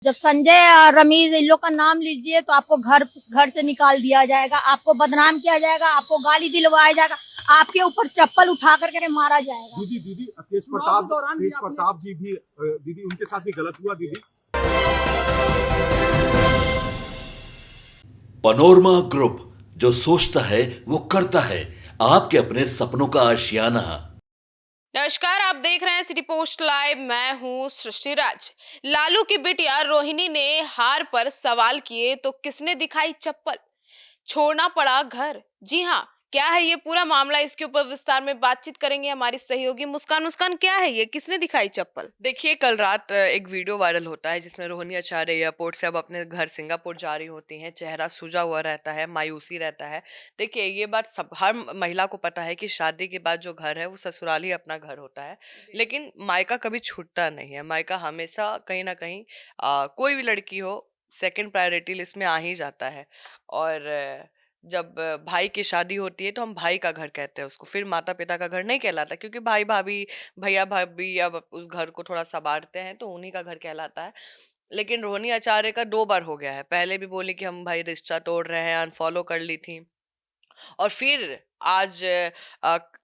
जब संजय और रमीज इन लोग का नाम लीजिए तो आपको घर घर से निकाल दिया जाएगा, आपको बदनाम किया जाएगा, आपको गाली दिलवाया जाएगा, आपके ऊपर चप्पल उठा करके मारा जाएगा। दीदी दीदी तेज प्रताप जी भी दीदी उनके साथ भी गलत हुआ दीदी। पनोरमा ग्रुप, जो सोचता है वो करता है। आपके अपने सपनों का आशियाना। नमस्कार, आप देख रहे हैं सिटी पोस्ट लाइव। मैं हूं सृष्टि राज। लालू की बिटिया रोहिणी ने हार पर सवाल किए तो किसने दिखाई चप्पल, छोड़ना पड़ा घर। जी हां, क्या है ये पूरा मामला, इसके ऊपर विस्तार में बातचीत करेंगे हमारी सहयोगी मुस्कान। मुस्कान, क्या है ये, किसने दिखाई चप्पल? देखिए, कल रात एक वीडियो वायरल होता है जिसमें रोहिणी आचार्य एयरपोर्ट से अब अपने घर सिंगापुर जा रही होती हैं। चेहरा सूजा हुआ रहता है, मायूसी रहता है। देखिए, ये बात सब हर महिला को पता है कि शादी के बाद जो घर है वो ससुराल ही अपना घर होता है, लेकिन मायका कभी छूटता नहीं है। मायका हमेशा कहीं ना कहीं कोई भी लड़की हो, सेकंड प्रायोरिटी लिस्ट में आ ही जाता है। और जब भाई की शादी होती है तो हम भाई का घर कहते हैं उसको, फिर माता पिता का घर नहीं कहलाता, क्योंकि भाई भाभी भैया भाभी अब उस घर को थोड़ा संभालते हैं तो उन्हीं का घर कहलाता है। लेकिन रोहिणी आचार्य का 2 बार हो गया है। पहले भी बोली कि हम भाई रिश्ता तोड़ रहे हैं, अनफॉलो कर ली थी, और फिर आज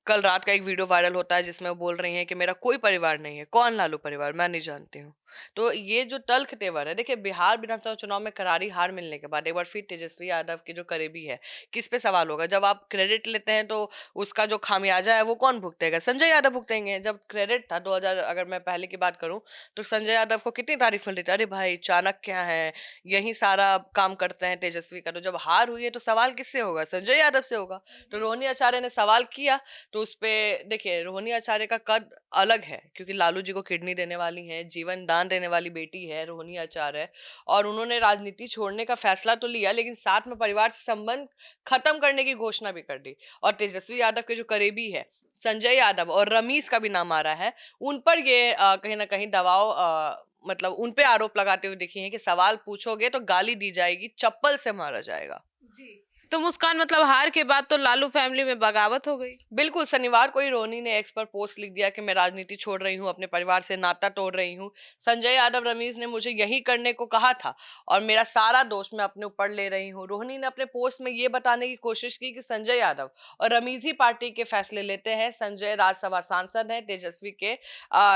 कल रात का एक वीडियो वायरल होता है जिसमें वो बोल रही हैं कि मेरा कोई परिवार नहीं है। कौन लालू परिवार? मैं नहीं जानती हूँ। तो ये जो तल्ख तेवर है, देखिए, बिहार विधानसभा चुनाव में करारी हार मिलने के बाद एक बार फिर तेजस्वी यादव की जो करीबी है, किस पे सवाल होगा? जब आप क्रेडिट लेते हैं तो उसका जो खामियाजा है वो कौन भुगतेगा? संजय यादव भुगतेंगे। जब क्रेडिट था 2000, अगर मैं पहले की बात करूं, तो संजय यादव को कितनी तारीफ मिल रही थी, अरे भाई चाणक्य है, यही सारा काम करते हैं तेजस्वी का। तो जब हार हुई है तो सवाल किससे होगा? संजय यादव से होगा। तो रोहिणी आचार्य ने सवाल किया तो उस पे देखिए, रोहिणी आचार्य का कद अलग है, क्योंकि लालू जी को किडनी देने वाली हैं, जीवन दान देने वाली बेटी है रोहिणी आचार्य। और उन्होंने राजनीति छोड़ने का फैसला तो लिया, लेकिन साथ में परिवार से संबंध खत्म करने की घोषणा भी कर दी। और तेजस्वी यादव के जो करीबी है संजय यादव और रमीज का भी नाम आ रहा है, उन पर ये कहीं ना कहीं दबाव, मतलब उन पे आरोप लगाते हुए दिखी है कि सवाल पूछोगे तो गाली दी जाएगी, चप्पल से मारा जाएगा। जी, तो मुस्कान, मतलब हार के बाद तो लालू फैमिली में बगावत हो गई। बिल्कुल, शनिवार को ही रोहिणी ने एक्स पर पोस्ट लिख दिया कि मैं राजनीति छोड़ रही हूँ, अपने परिवार से नाता तोड़ रही हूँ। संजय यादव रमीज ने मुझे यही करने को कहा था और मेरा सारा दोष मैं अपने ऊपर ले रही हूँ। रोहिणी ने अपने पोस्ट में ये बताने की कोशिश की कि संजय यादव और रमीज ही पार्टी के फैसले लेते हैं। संजय राज्यसभा सांसद है, तेजस्वी के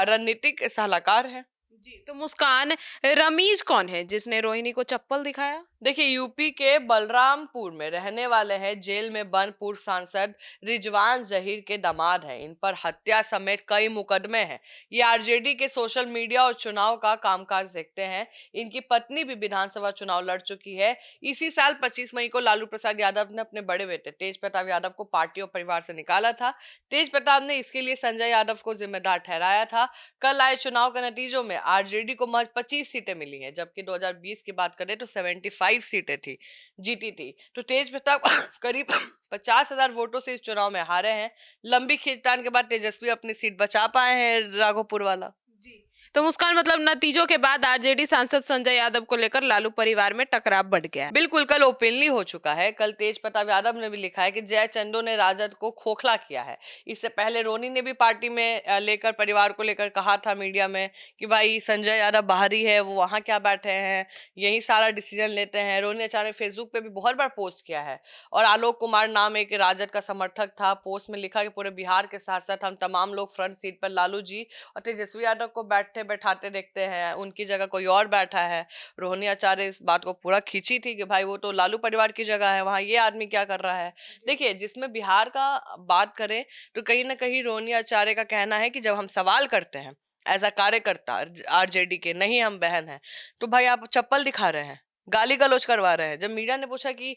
रणनीतिक सलाहकार है। जी, तो मुस्कान, रमीज कौन है जिसने रोहिणी को चप्पल दिखाया? देखिए, यूपी के बलरामपुर में रहने वाले हैं, जेल में बंद पूर्व सांसद रिजवान जहीर के दामाद हैं। इन पर हत्या समेत कई मुकदमे हैं। ये आरजेडी के सोशल मीडिया और चुनाव का कामकाज देखते हैं। इनकी पत्नी भी विधानसभा चुनाव लड़ चुकी है। इसी साल 25 मई को लालू प्रसाद यादव ने अपने बड़े बेटे तेज प्रताप यादव को पार्टी और परिवार से निकाला था। तेज प्रताप ने इसके लिए संजय यादव को जिम्मेदार ठहराया था। कल आए चुनाव के नतीजों में आरजेडी को महज 25 सीटें मिली हैं, जबकि 2020 की बात करें तो 75 सीटें थी, जीती थी। तो तेज प्रताप करीब 50,000 वोटों से इस चुनाव में हारे हैं। लंबी खींचतान के बाद तेजस्वी अपनी सीट बचा पाए हैं, राघोपुर वाला। जी, तो मुस्कान, मतलब नतीजों के बाद आरजेडी सांसद संजय यादव को लेकर लालू परिवार में टकराव बढ़ गया है। बिल्कुल, कल ओपनली हो चुका है। कल तेज प्रताप यादव ने भी लिखा है कि जय चंदो ने राजद को खोखला किया है। इससे पहले रोहिणी ने भी पार्टी में लेकर, परिवार को लेकर कहा था मीडिया में कि भाई संजय यादव बाहरी है, वो वहां क्या बैठे हैं, यही सारा डिसीजन लेते हैं। रोहिणी आचार्य ने फेसबुक पे भी बहुत बार पोस्ट किया है। और आलोक कुमार नाम एक राजद का समर्थक था, पोस्ट में लिखा कि पूरे बिहार के साथ साथ हम तमाम लोग फ्रंट सीट पर लालू जी और तेजस्वी यादव को बैठते बैठाते देखते हैं, उनकी जगह कोई और बैठा है। रोहिणी आचार्य इस बात को पूरा खींची थी कि भाई वो तो लालू परिवार की जगह है, वहां ये आदमी क्या कर रहा है। देखिए, जिसमें बिहार का बात करें तो कहीं ना कहीं रोहिणी आचार्य का कहना है कि जब हम सवाल करते हैं एज अ कार्यकर्ता आरजेडी के, नहीं हम बहन हैं, तो भाई आप चप्पल दिखा रहे हैं, गाली गलौज करवा रहे हैं। जब मीडिया ने पूछा कि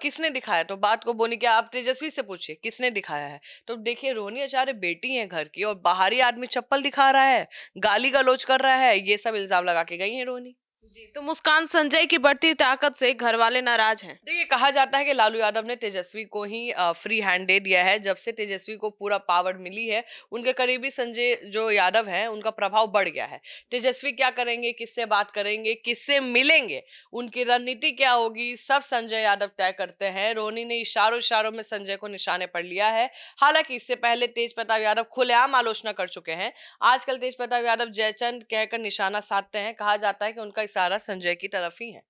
किसने दिखाया, तो बात को बोली कि आप तेजस्वी से पूछिए किसने दिखाया है। तो देखिए, रोहिणी आचार्य बेटी हैं घर की और बाहरी आदमी चप्पल दिखा रहा है, गाली गलौज कर रहा है, ये सब इल्जाम लगा के गई है रोहिणी। जी, तो मुस्कान, संजय की बढ़ती ताकत से घर वाले नाराज हैं। देखिए, कहा जाता है कि लालू यादव ने तेजस्वी को ही फ्री हैंड दे दिया है। जब से तेजस्वी को पूरा पावर मिली है, उनके करीबी संजय जो यादव हैं, उनका प्रभाव बढ़ गया है। तेजस्वी क्या करेंगे, किससे बात करेंगे, किससे मिलेंगे, उनकी रणनीति क्या होगी, सब संजय यादव तय करते हैं। रोहिणी ने इशारों इशारों में संजय को निशाने पर लिया है। हालांकि इससे पहले तेज प्रताप यादव खुलेआम आलोचना कर चुके हैं। आजकल तेज प्रताप यादव जयचंद कहकर निशाना साधते हैं। कहा जाता है कि उनका इशारा संजय की तरफ ही है।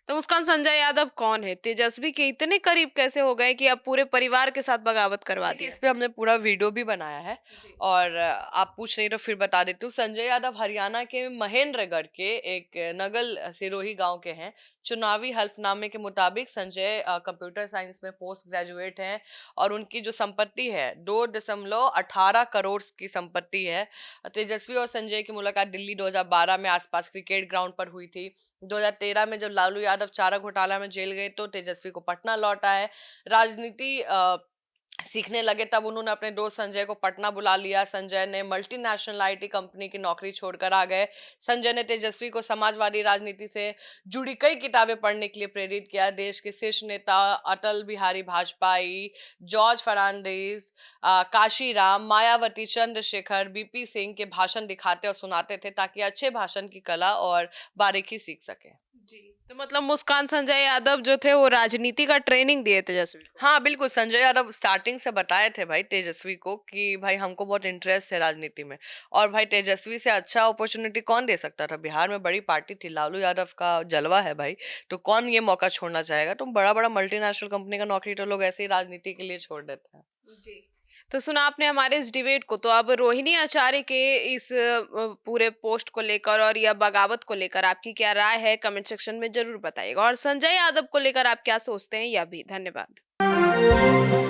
तो मुस्कान, संजय यादव कौन है? तेजस्वी के इतने करीब कैसे हो गए कि अब पूरे परिवार के साथ बगावत करवा दी? इस पे हमने पूरा वीडियो भी बनाया है और आप पूछ रही तो फिर बता देती हूँ। संजय यादव हरियाणा के महेंद्रगढ़ के एक नगल सिरोही गांव के हैं। चुनावी हल्फनामे के मुताबिक संजय कंप्यूटर साइंस में पोस्ट ग्रेजुएट हैं और उनकी जो संपत्ति है 2.18 करोड़ की संपत्ति है। तेजस्वी और संजय की मुलाकात दिल्ली 2012 में आसपास क्रिकेट ग्राउंड पर हुई थी। 2013 में जब लालू यादव चारा घोटाला में जेल गए तो तेजस्वी को पटना लौटा है। राजनीति सीखने लगे तब उन्होंने अपने दोस्त संजय को पटना बुला लिया। संजय ने मल्टीनेशनल आईटी कंपनी की नौकरी छोड़कर आ गए। संजय ने तेजस्वी को समाजवादी राजनीति से जुड़ी कई किताबें पढ़ने के लिए प्रेरित किया। देश के शीर्ष नेता अटल बिहारी वाजपेयी, जॉर्ज फर्नांडिस, काशीराम, मायावती, चंद्रशेखर, बीपी सिंह के भाषण दिखाते और सुनाते थे ताकि अच्छे भाषण की कला और बारीकी सीख सके। तो मतलब मुस्कान, संजय यादव जो थे वो राजनीति का ट्रेनिंग दिए तेजस्वी को? हाँ बिल्कुल, संजय यादव स्टार्टिंग से बताए थे भाई तेजस्वी को कि भाई हमको बहुत इंटरेस्ट है राजनीति में, और भाई तेजस्वी से अच्छा अपॉर्चुनिटी कौन दे सकता था। बिहार में बड़ी पार्टी थी, लालू यादव का जलवा है भाई, तो कौन ये मौका छोड़ना चाहेगा। तो बड़ा बड़ा मल्टीनेशनल कंपनी का नौकरी तो लोग ऐसे ही राजनीति के लिए छोड़ देते हैं। जी। तो सुना आपने हमारे इस डिबेट को। तो अब रोहिणी आचार्य के इस पूरे पोस्ट को लेकर और या बगावत को लेकर आपकी क्या राय है, कमेंट सेक्शन में जरूर बताइएगा। और संजय यादव को लेकर आप क्या सोचते हैं यह भी। धन्यवाद।